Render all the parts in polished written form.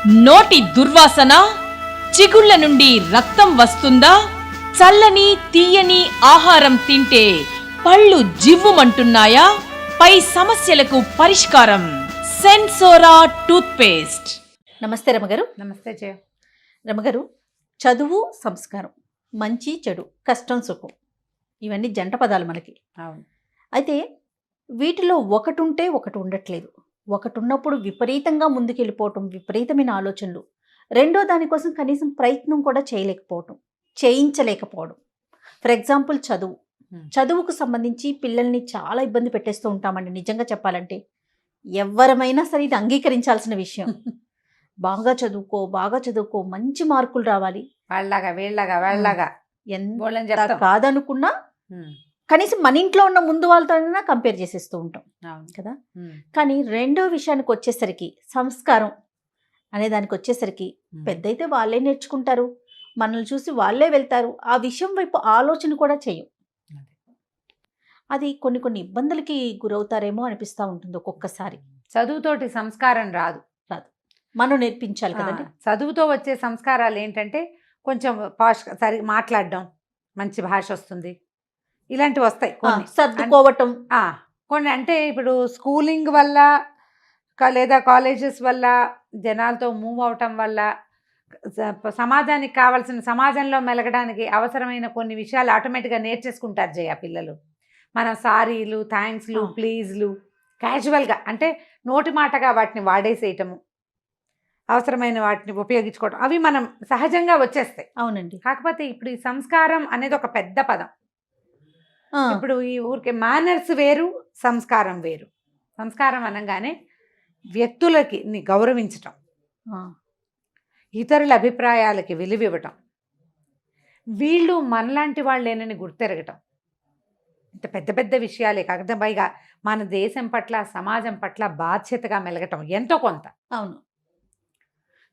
నోటి దుర్వాసన, చిగుళ్ళ నుండి రక్తం వస్తుందా? చల్లని తీయని ఆహారం తింటే పళ్ళు జివ్వుమంటున్నాయా? పై సమస్యలకు పరిష్కారం సెన్సోరా టూత్ పేస్ట్. నమస్తే రమగారు. నమస్తే జయ. రమగారు, చదువు సంస్కారం, మంచి చెడు, కష్టం సుఖం, ఇవన్నీ జంట పదాలు మనకి. అవును. అయితే వీటిలో ఒకటి ఉంటే ఒకటి ఉండట్లేదు. ఒకటి ఉన్నప్పుడు విపరీతంగా ముందుకెళ్ళిపోవటం, విపరీతమైన ఆలోచనలు. రెండో దానికోసం కనీసం ప్రయత్నం కూడా చేయించలేకపోవడం. ఫర్ ఎగ్జాంపుల్ చదువుకు సంబంధించి పిల్లల్ని చాలా ఇబ్బంది పెట్టేస్తూ ఉంటామండి. నిజంగా చెప్పాలంటే ఎవరమైనా సరే ఇది అంగీకరించాల్సిన విషయం. బాగా చదువుకో, మంచి మార్కులు రావాలి, వాళ్ళగా ఎంత కాదనుకున్నా కనీసం మన ఇంట్లో ఉన్న ముందు వాళ్ళతోనైనా కంపేర్ చేసేస్తూ ఉంటాం కదా. కానీ రెండో విషయానికి వచ్చేసరికి, సంస్కారం అనే దానికి వచ్చేసరికి, పెద్దయితే వాళ్ళే నేర్చుకుంటారు, మనల్ని చూసి వాళ్ళే వెళ్తారు. ఆ విషయం వైపు ఆలోచన కూడా చేయం. అది కొన్ని ఇబ్బందులకి గురవుతారేమో అనిపిస్తూ ఉంటుంది ఒక్కొక్కసారి. చదువుతోటి సంస్కారం రాదు. మనం నేర్పించాలి కదండి. చదువుతో వచ్చే సంస్కారాలు ఏంటంటే కొంచెం పాష్ సరిగా మాట్లాడడం, మంచి భాష వస్తుంది, ఇలాంటివి వస్తాయి. కొన్ని సర్దుకోవటం, కొన్ని అంటే ఇప్పుడు స్కూలింగ్ వల్ల లేదా కాలేజెస్ వల్ల జనాలతో మూవ్ అవటం వల్ల సమాజానికి కావాల్సిన, సమాజంలో మెలగడానికి అవసరమైన కొన్ని విషయాలు ఆటోమేటిక్గా నేర్చేసుకుంటారు జయ పిల్లలు. మనం సారీలు, థ్యాంక్స్లు, ప్లీజ్లు క్యాజువల్గా అంటే నోటి మాటగా వాటిని వాడేసేయటము, అవసరమైన వాటిని ఉపయోగించుకోవటం, అవి మనం సహజంగా వచ్చేస్తాయి. అవునండి. కాకపోతే ఇప్పుడు ఈ సంస్కారం అనేది ఒక పెద్ద పదం. ఇప్పుడు ఈ ఊరికే మేనర్స్ వేరు, సంస్కారం వేరు. సంస్కారం అనగానే వ్యక్తులకి గౌరవించటం, ఇతరుల అభిప్రాయాలకి విలువివ్వటం, వీళ్ళు మనలాంటి వాళ్ళేనని గుర్తెరగటం. ఇంత పెద్ద పెద్ద విషయాలే కాకపోతే పైగా మన దేశం పట్ల, సమాజం పట్ల బాధ్యతగా మెలగటం ఎంతో కొంత. అవును.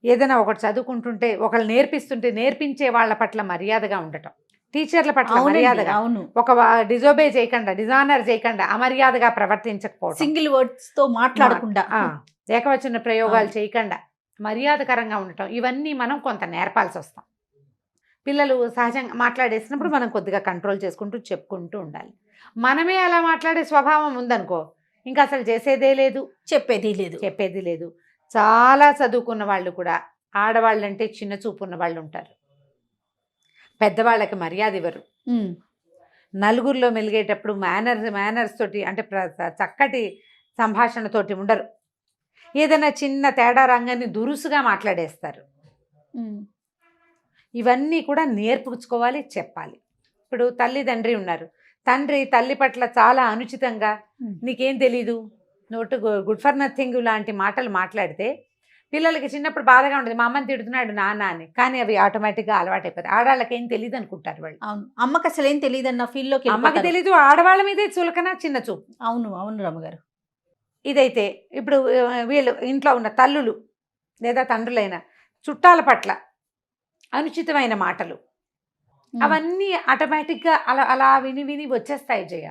ఏదైనా ఒకటి చదువుకుంటుంటే, ఒకళ్ళు నేర్పిస్తుంటే నేర్పించే వాళ్ళ పట్ల మర్యాదగా ఉండటం, టీచర్ల పట్ల మర్యాదగా, ఒక డిజోబే చేయకుండా, డిజానర్ చేయకుండా, అమర్యాదగా ప్రవర్తించకపోవడం, సింగిల్ వర్డ్స్ తో మాట్లాడకుండా, ఏకవచన ప్రయోగాలు చేయకుండా మర్యాదకరంగా ఉండటం, ఇవన్నీ మనం కొంత నేర్పాల్సి వస్తాం. పిల్లలు సహజంగా మాట్లాడేసినప్పుడు మనం కొద్దిగా కంట్రోల్ చేసుకుంటూ చెప్పుకుంటూ ఉండాలి. మనమే అలా మాట్లాడే స్వభావం ఉందనుకో, ఇంకా అసలు చేసేదే లేదు, చెప్పేది లేదు. చాలా చదువుకున్న వాళ్ళు కూడా ఆడవాళ్ళంటే చిన్న చూపు ఉన్న వాళ్ళు ఉంటారు. పెద్దవాళ్ళకి మర్యాద ఇవ్వరు. నలుగురిలో మెలిగేటప్పుడు మేనర్స్ తోటి, అంటే చక్కటి సంభాషణతోటి ఉండరు. ఏదైనా చిన్న తేడా రంగాన్ని దురుసుగా మాట్లాడేస్తారు. ఇవన్నీ కూడా నేర్పుకోవాలి, చెప్పాలి. ఇప్పుడు తల్లిదండ్రి ఉన్నారు, తండ్రి తల్లి పట్ల చాలా అనుచితంగా, నీకేం తెలీదు, నోటు గుడ్ ఫర్ నథింగ్ లాంటి మాటలు మాట్లాడితే పిల్లలకి చిన్నప్పుడు బాధగా ఉంటుంది, మా అమ్మని తిడుతున్నాడు నాన్న అని. కానీ అవి ఆటోమేటిక్గా అలవాటైపోతాయి. ఆడవాళ్ళకి ఏం తెలియదు అనుకుంటారు వాళ్ళు. అవును, అమ్మకి అసలు ఏం తెలియదు అన్న ఫీల్డ్లోకి, అమ్మకి తెలీదు, ఆడవాళ్ళ మీదే చులకన, చిన్న చూపు. అవును రమ్మగారు. ఇదైతే ఇప్పుడు వీళ్ళు ఇంట్లో ఉన్న తల్లులు లేదా తండ్రులైన చుట్టాల పట్ల అనుచితమైన మాటలు, అవన్నీ ఆటోమేటిక్గా అలా విని వచ్చేస్తాయి జయ.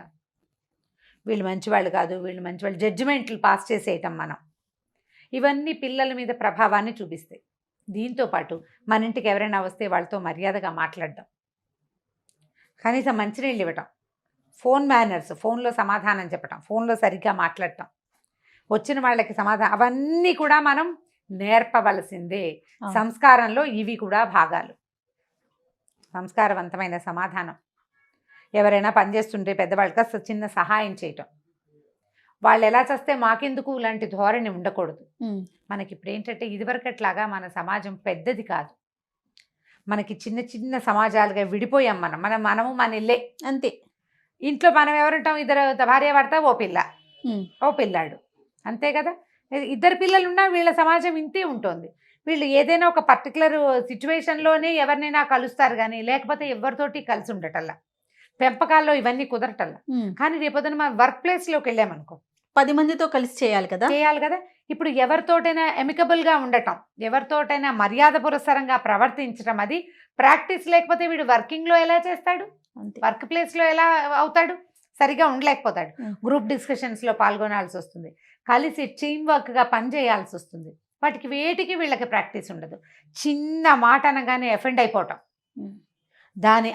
వీళ్ళు మంచివాళ్ళు కాదు, వీళ్ళు మంచివాళ్ళు, జడ్జిమెంట్లు పాస్ చేసేయటం మనం, ఇవన్నీ పిల్లల మీద ప్రభావాన్ని చూపిస్తాయి. దీంతోపాటు మన ఇంటికి ఎవరైనా వస్తే వాళ్ళతో మర్యాదగా మాట్లాడడం, కనీసం మంచినీళ్ళు ఇవ్వటం, ఫోన్ మేనర్స్, ఫోన్లో సమాధానం చెప్పటం, ఫోన్లో సరిగ్గా మాట్లాడటం, వచ్చిన వాళ్ళకి సమాధానం, అవన్నీ కూడా మనం నేర్పవలసిందే. సంస్కారంలో ఇవి కూడా భాగాలు. సంస్కారవంతమైన సమాధానం, ఎవరైనా పనిచేస్తుంటే పెద్దవాళ్ళకి చిన్న సహాయం చేయటం, వాళ్ళు ఎలా చేస్తే మాకెందుకు లాంటి ధోరణి ఉండకూడదు. మనకి ఇప్పుడు ఏంటంటే ఇదివరకట్లాగా మన సమాజం పెద్దది కాదు, మనకి చిన్న చిన్న సమాజాలుగా విడిపోయాం. మనము మన ఇల్లే అంతే. ఇంట్లో మనం ఎవరుంటాం, ఇద్దరు భార్య భర్త, ఓ పిల్లాడు, అంతే కదా. ఇద్దరు పిల్లలు ఉన్నా వీళ్ళ సమాజం ఇంతే ఉంటుంది. వీళ్ళు ఏదైనా ఒక పర్టికులర్ సిచ్యువేషన్లోనే ఎవరినైనా కలుస్తారు, కానీ లేకపోతే ఎవరితోటి కలిసి ఉండటల్లా, పెంపకాల్లో ఇవన్నీ కుదరటల్లా. కానీ రేపొద్దున మా వర్క్ ప్లేస్లోకి వెళ్ళామనుకో, 10 మందితో కలిసి చేయాలి కదా. ఇప్పుడు ఎవరితోటైనా ఎమికబుల్గా ఉండటం, ఎవరితోటైనా మర్యాద పురస్సరంగా ప్రవర్తించడం, అది ప్రాక్టీస్ లేకపోతే వీడు వర్కింగ్లో ఎలా చేస్తాడు, వర్క్ ప్లేస్లో ఎలా అవుతాడు, సరిగా ఉండలేకపోతాడు. గ్రూప్ డిస్కషన్స్లో పాల్గొనాల్సి వస్తుంది, కలిసి టీమ్ వర్క్గా పనిచేయాల్సి వస్తుంది. వాటికి వేటికి వీళ్ళకి ప్రాక్టీస్ ఉండదు. చిన్న మాట అనగానే ఎఫెండ్ అయిపోవటం, దాని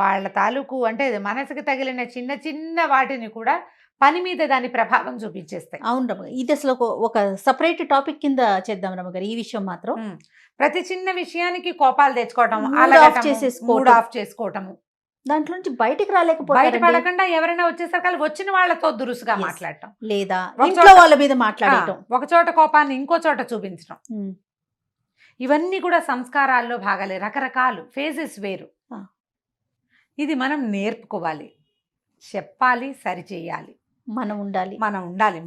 వాళ్ళ తాలూకు అంటే మనసుకు తగిలిన చిన్న చిన్న వాటిని కూడా పని మీద దాని ప్రభావం చూపించేస్తాయి. అవును రమ్మ, ఇది అసలు ఒక సపరేట్ టాపిక్ కింద చేద్దాం రమ్మగారు ఈ విషయం మాత్రం. ప్రతి చిన్న విషయానికి కోపాలు తెచ్చుకోవటం, మూడ్ ఆఫ్ చేసుకోవటము, దాంట్లో నుంచి బయటికి రాలేకపోతే బయటపడకుండా ఎవరైనా వచ్చేసరికి వచ్చిన వాళ్ళతో దురుసుగా మాట్లాడటం, లేదా ఇంట్లో వాళ్ళ మీద మాట్లాడటం, ఒక చోట కోపాన్ని ఇంకో చోట చూపించడం, ఇవన్నీ కూడా సంస్కారాల్లో భాగాలే. రకరకాలు ఫేజెస్ వేరు. ఇది మనం నేర్పుకోవాలి, చెప్పాలి, సరిచేయాలి, మనం ఉండాలి.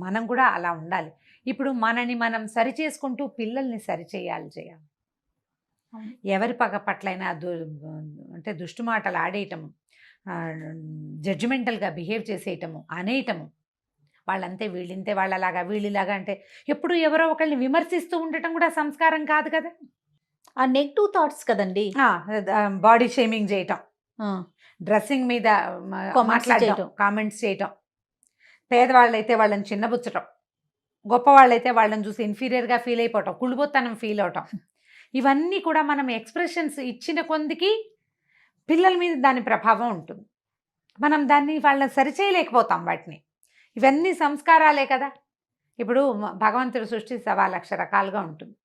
మనం కూడా అలా ఉండాలి. ఇప్పుడు మనని మనం సరి చేసుకుంటూ పిల్లల్ని సరిచేయాలి. ఎవరి పట్లైనా అంటే దుష్టు మాటలు ఆడేయటము, జడ్జిమెంటల్గా బిహేవ్ చేసేయటము, అనేయటము, వాళ్ళంతే వీళ్ళంతే, వాళ్ళలాగా వీళ్ళలాగా అంటే ఎప్పుడు ఎవరో ఒకరిని విమర్శిస్తూ ఉండటం కూడా సంస్కారం కాదు కదా. ఆ నెగిటివ్ థాట్స్ కదండి. బాడీ షేమింగ్ చేయటం, డ్రెస్సింగ్ మీద మాట్లాడటం, కామెంట్స్ చేయటం, పేదవాళ్ళైతే వాళ్ళని చిన్నబుచ్చటం, గొప్పవాళ్ళైతే వాళ్ళని చూసి ఇన్ఫీరియర్గా ఫీల్ అయిపోవటం, కుళ్ళుబొత్తనం ఫీల్ అవటం, ఇవన్నీ కూడా మనం ఎక్స్ప్రెషన్స్ ఇచ్చిన కొందికి పిల్లల మీద దాని ప్రభావం ఉంటుంది. మనం దాన్ని వాళ్ళని సరిచేయలేకపోతాం వాటిని. ఇవన్నీ సంస్కారాలే కదా. ఇప్పుడు భగవంతుడి సృష్టి 1,00,000 రకాలుగా ఉంటుంది.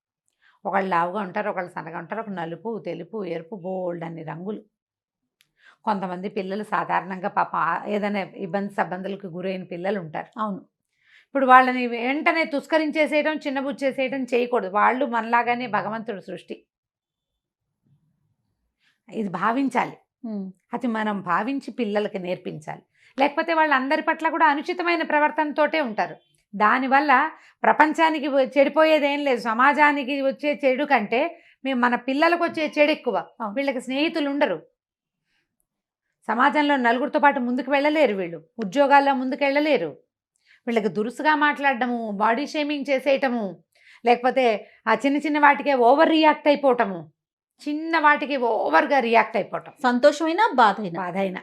ఒకళ్ళు లావుగా ఉంటారు, ఒకళ్ళు సన్నగా ఉంటారు, ఒక నలుపు, తెలుపు, ఎరుపు, బోల్డ్ అన్ని రంగులు. కొంతమంది పిల్లలు సాధారణంగా పాప ఏదైనా సబ్బందులకు గురైన పిల్లలు ఉంటారు. అవును. ఇప్పుడు వాళ్ళని వెంటనే తుస్కరించేసేయడం, చిన్నబుచ్చేసేయడం చేయకూడదు. వాళ్ళు మనలాగానే భగవంతుడు సృష్టి. ఇది భావించాలి. అది మనం భావించి పిల్లలకి నేర్పించాలి. లేకపోతే వాళ్ళందరి పట్ల కూడా అనుచితమైన ప్రవర్తనతోటే ఉంటారు. దానివల్ల ప్రపంచానికి చెడిపోయేదేం లేదు. సమాజానికి వచ్చే చెడు కంటే మన పిల్లలకు వచ్చే చెడు ఎక్కువ. వీళ్ళకి స్నేహితులు ఉండరు, సమాజంలో నలుగురితో పాటు ముందుకు వెళ్ళలేరు, వీళ్ళు ఉద్యోగాల్లో ముందుకు వెళ్ళలేరు. వీళ్ళకి దురుసుగా మాట్లాడటము, బాడీ షేమింగ్ చేసేయటము, లేకపోతే ఆ చిన్న చిన్న వాటికే ఓవర్ రియాక్ట్ అయిపోవటము, చిన్న వాటికి ఓవర్గా రియాక్ట్ అయిపోవటం, సంతోషమైనా బాధైనా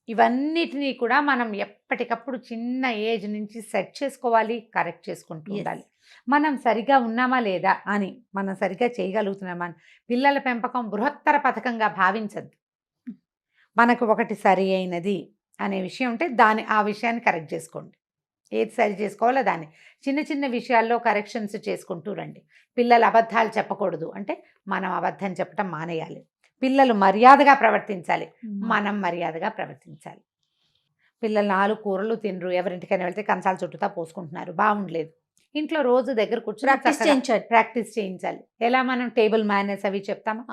ఇవన్నిటినీ కూడా మనం ఎప్పటికప్పుడు చిన్న ఏజ్ నుంచి సెట్ చేసుకోవాలి, కరెక్ట్ చేసుకుంటూ ఉండాలి. మనం సరిగా ఉన్నామా లేదా అని, మనం సరిగా చేయగలుగుతున్నామా అని. పిల్లల పెంపకం బృహత్తర పథకంగా భావించద్దు. మనకు ఒకటి సరి అయినది అనే విషయం ఉంటే ఆ విషయాన్ని కరెక్ట్ చేసుకోండి. ఏది సరి చేసుకోవాలో దాన్ని చిన్న చిన్న విషయాల్లో కరెక్షన్స్ చేసుకుంటూ రండి. పిల్లలు అబద్ధాలు చెప్పకూడదు అంటే మనం అబద్ధం చెప్పడం మానేయాలి. పిల్లలు మర్యాదగా ప్రవర్తించాలి, మనం మర్యాదగా ప్రవర్తించాలి. పిల్లలు 4 కూరలు తినరు, ఎవరింటికైనా వెళ్తే కంచాల చుట్టూతా పోసుకుంటున్నారు, బాగుండలేదు. ఇంట్లో రోజు దగ్గర కూర్చొని ప్రాక్టీస్ చేయించాలి. ఎలా మనం టేబుల్ మేనర్స్ అవి చెప్తామా,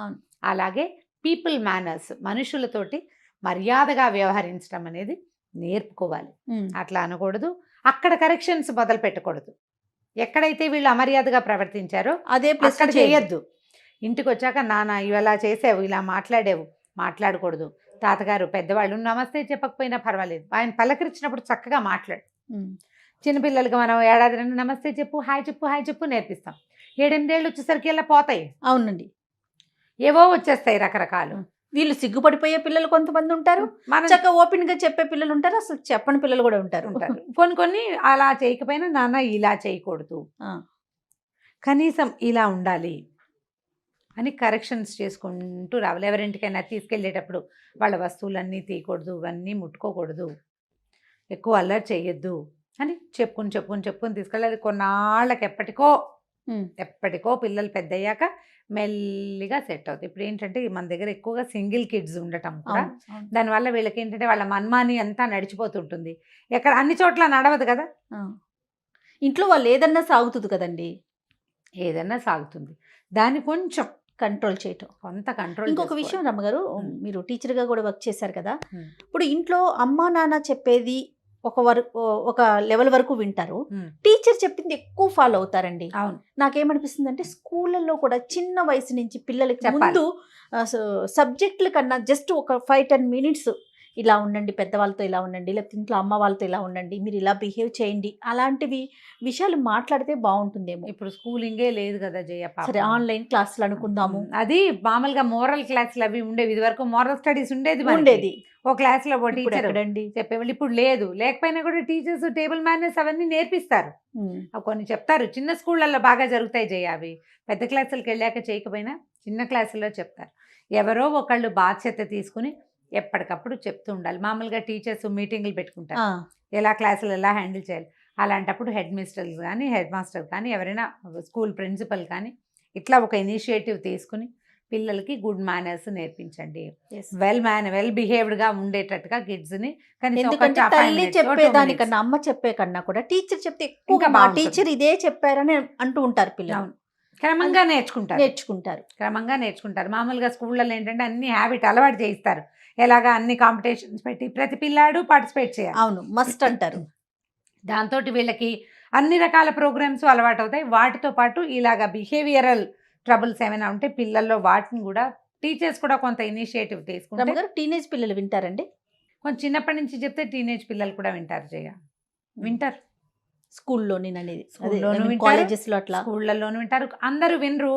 అలాగే పీపుల్ మేనర్స్, మనుషులతోటి మర్యాదగా వ్యవహరించడం అనేది నేర్పుకోవాలి. అట్లా అనకూడదు, అక్కడ కరెక్షన్స్ మొదలు పెట్టకూడదు. ఎక్కడైతే వీళ్ళు అమర్యాదగా ప్రవర్తించారో అదే ప్లస్ చేయొద్దు. ఇంటికి వచ్చాక నాన్న ఇలా చేసావు, ఇలా మాట్లాడకూడదు. తాతగారు పెద్దవాళ్ళు నమస్తే చెప్పకపోయినా పర్వాలేదు, ఆయన పలకరించినప్పుడు చక్కగా మాట్లాడు. చిన్నపిల్లలకి మనం ఏడాది రెండు నమస్తే చెప్పు, హాయ్ చెప్పు నేర్పిస్తాం. 7-8 ఏళ్ళు వచ్చేసరికి ఇలా పోతాయి. అవునండి, ఏవో వచ్చేస్తాయి రకరకాలు. వీళ్ళు సిగ్గుపడిపోయే పిల్లలు కొంతమంది ఉంటారు, చక్కగా ఓపెన్ గా చెప్పే పిల్లలు ఉంటారు, అసలు చెప్పని పిల్లలు కూడా ఉంటారు. కొన్ని అలా చేయకపోయినా నాన్న ఇలా చేయకూడదు, కనీసం ఇలా ఉండాలి అని కరెక్షన్స్ చేసుకుంటూ రావాలి. ఎవరింటికైనా తీసుకెళ్ళేటప్పుడు వాళ్ళ వస్తువులన్నీ తీయకూడదు, ఇవన్నీ ముట్టుకోకూడదు, ఎక్కువ అల్లరి చేయొద్దు అని చెప్పుకుని తీసుకెళ్ళాలి. కొన్నాళ్ళకి ఎప్పటికో పిల్లలు పెద్ద అయ్యాక మెల్లిగా సెట్ అవుతుంది. ఇప్పుడు ఏంటంటే మన దగ్గర ఎక్కువగా సింగిల్ కిడ్స్ ఉండటం కూడా, దానివల్ల వీళ్ళకి ఏంటంటే వాళ్ళ మన్మాని అంతా నడిచిపోతుంటుంది. ఎక్కడ అన్ని చోట్ల నడవదు కదా, ఇంట్లో వాళ్ళు ఏదన్నా సాగుతుంది కదండి, ఏదన్నా సాగుతుంది. దాన్ని కొంచెం కంట్రోల్ చేయటం, కొంత కంట్రోల్. ఇంకొక విషయం రమ్మగారు, మీరు టీచర్గా కూడా వర్క్ చేశారు కదా, ఇప్పుడు ఇంట్లో అమ్మా నాన్న చెప్పేది ఒక లెవెల్ వరకు వింటారు, టీచర్ చెప్పింది ఎక్కువ ఫాలో అవుతారండి. అవును, నాకేమనిపిస్తుంది అంటే స్కూళ్ళల్లో కూడా చిన్న వయసు నుంచి పిల్లలకి ముందు సబ్జెక్టుల కన్నా జస్ట్ ఒక 5-10 minutes ఇలా ఉండండి, పెద్దవాళ్ళతో ఇలా ఉండండి, లేకపోతే ఇంట్లో అమ్మ వాళ్ళతో ఇలా ఉండండి, మీరు ఇలా బిహేవ్ చేయండి, అలాంటివి విషయాలు మాట్లాడితే బాగుంటుందేమో. ఇప్పుడు స్కూలింగే లేదు కదా జయ పాపం. సరే ఆన్లైన్ క్లాసులు అనుకుందాము. అది మామూలుగా మోరల్ క్లాసులు అవి ఉండేవి, ఇది వరకు మోరల్ స్టడీస్ ఉండేది. ఓ క్లాస్ లో ఓ టీచర్ చెప్పేవాళ్ళు. ఇప్పుడు లేదు, లేకపోయినా కూడా టీచర్స్ టేబుల్ మేనర్స్ అవన్నీ నేర్పిస్తారు. అవి కొన్ని చెప్తారు. చిన్న స్కూళ్ళల్లో బాగా జరుగుతాయి జయ అవి. పెద్ద క్లాసులకు వెళ్ళాక చేయకపోయినా చిన్న క్లాసుల్లో చెప్తారు. ఎవరో ఒకళ్ళు బాధ్యత తీసుకుని ఎప్పటికప్పుడు చెప్తూ ఉండాలి. మామూలుగా టీచర్స్ మీటింగ్లు పెట్టుకుంటారు, ఎలా క్లాసులు ఎలా హ్యాండిల్ చేయాలి. అలాంటప్పుడు హెడ్ మిస్టర్స్ కానీ హెడ్ మాస్టర్ కానీ ఎవరైనా స్కూల్ ప్రిన్సిపల్ కానీ ఇట్లా ఒక ఇనిషియేటివ్ తీసుకుని పిల్లలకి గుడ్ మేనర్స్ నేర్పించండి. వెల్ బిహేవ్డ్గా ఉండేటట్టుగా కిడ్స్ని. ఎందుకంటే తల్లి చెప్పేదానికన్నా అమ్మ చెప్పే కన్నా కూడా టీచర్ చెప్తే ఎక్కువ మా టీచర్ ఇదే చెప్పారని అంటూ ఉంటారు పిల్లలు. క్రమంగా క్రమంగా నేర్చుకుంటారు. మామూలుగా స్కూళ్ళలో ఏంటంటే అన్ని హ్యాబిట్ అలవాటు చేయిస్తారు. ఎలాగా అన్ని కాంపిటీషన్స్ పెట్టి ప్రతి పిల్లాడు పార్టిసిపేట్ చేయాలి. అవును, మస్ట్ అంటారు. దాంతో వీళ్ళకి అన్ని రకాల ప్రోగ్రామ్స్ అలవాటు అవుతాయి. వాటితో పాటు ఇలాగా బిహేవియరల్ ట్రబుల్స్ ఏమైనా ఉంటే పిల్లల్లో వాటిని కూడా టీచర్స్ కూడా కొంత ఇనిషియేటివ్ తీసుకుంటారు. టీనేజ్ పిల్లలు వింటారండి? కొంచెం చిన్నప్పటి నుంచి చెప్తే టీనేజ్ పిల్లలు కూడా వింటారు జయ. వింటారు. స్కూల్లోని కాలేజెస్లో అట్లా స్కూళ్ళలోనూ వింటారు. అందరూ వినరు.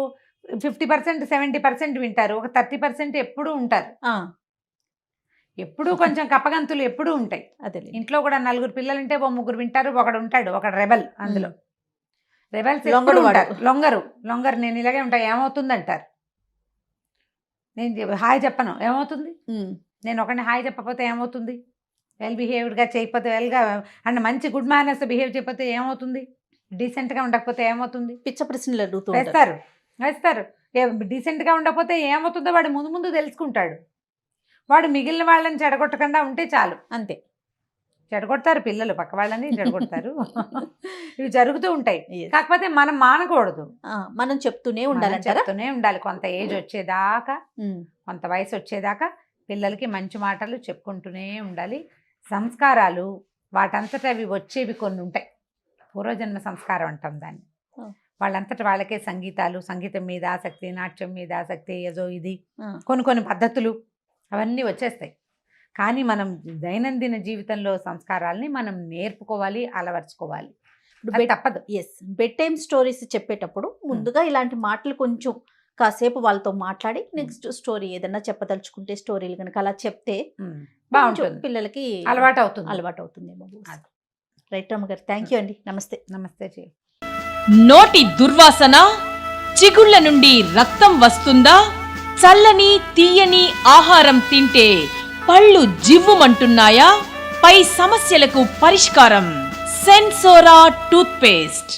50% 70% వింటారు. ఒక 30% ఎప్పుడూ ఉంటారు. ఎప్పుడూ కొంచెం కప్పగంతులు ఎప్పుడూ ఉంటాయి. అదే ఇంట్లో కూడా 4 పిల్లలు ఉంటే 3 వింటారు, ఒకడు ఉంటాడు, ఒకడు రెబల్. అందులో రెబల్స్ లొంగరు. నేను ఇలాగే ఉంటా, ఏమవుతుంది అంటారు. నేను హాయ్ చెప్పను, ఏమవుతుంది? నేను ఒకరిని హాయ్ చెప్పకపోతే ఏమవుతుంది? వెల్ బిహేవ్డ్గా చేయకపోతే, వెల్గా అండ్ మంచి గుడ్ మేనర్స్ బిహేవ్ చేయకపోతే ఏమవుతుంది? డీసెంట్గా ఉండకపోతే ఏమవుతుంది? పిచ్చ ప్రశ్నలు అడుగుతూ వేస్తారు. డీసెంట్గా ఉండకపోతే ఏమవుతుందో వాడు ముందు తెలుసుకుంటాడు. వాడు మిగిలిన వాళ్ళని చెడగొట్టకుండా ఉంటే చాలు. అంతే. చెడగొడతారు పిల్లలు, పక్క వాళ్ళని చెడగొడతారు. ఇవి జరుగుతూ ఉంటాయి. కాకపోతే మనం మానకూడదు, మనం చెప్తూనే ఉండాలి. కొంత ఏజ్ వచ్చేదాకా, కొంత వయసు వచ్చేదాకా పిల్లలకి మంచి మాటలు చెప్పుకుంటూనే ఉండాలి. సంస్కారాలు వాటంతట అవి వచ్చేవి కొన్ని ఉంటాయి. పూర్వజన్మ సంస్కారం అంటాం దాన్ని. వాళ్ళంతటా వాళ్ళకే సంగీతం మీద ఆసక్తి, నాట్యం మీద ఆసక్తి, ఏదో ఇది కొన్ని పద్ధతులు అవన్నీ వచ్చేస్తాయి. కానీ మనం దైనందిన జీవితంలో సంస్కారాలని మనం నేర్పుకోవాలి, అలవర్చుకోవాలి. తప్పదు. బెడ్ టైమ్ స్టోరీస్ చెప్పేటప్పుడు ముందుగా ఇలాంటి మాటలు కొంచెం కాసేపు వాళ్ళతో మాట్లాడి నెక్స్ట్ స్టోరీ ఏదన్నా చెప్పదలుచుకుంటే స్టోరీలు కనుక అలా చెప్తే బాగుంటుంది, పిల్లలకి అలవాటు అవుతుందేమో. రైట్ రమ్మ గారు, థ్యాంక్ యూ అండి. నమస్తే. నోటి దుర్వాసన, చిగుళ్ళ నుండి రక్తం వస్తుందా? చల్లని తీయని ఆహారం తింటే పళ్ళు జివ్వుమంటున్నాయా? పై సమస్యలకు పరిష్కారం సెన్సోరా టూత్ పేస్ట్.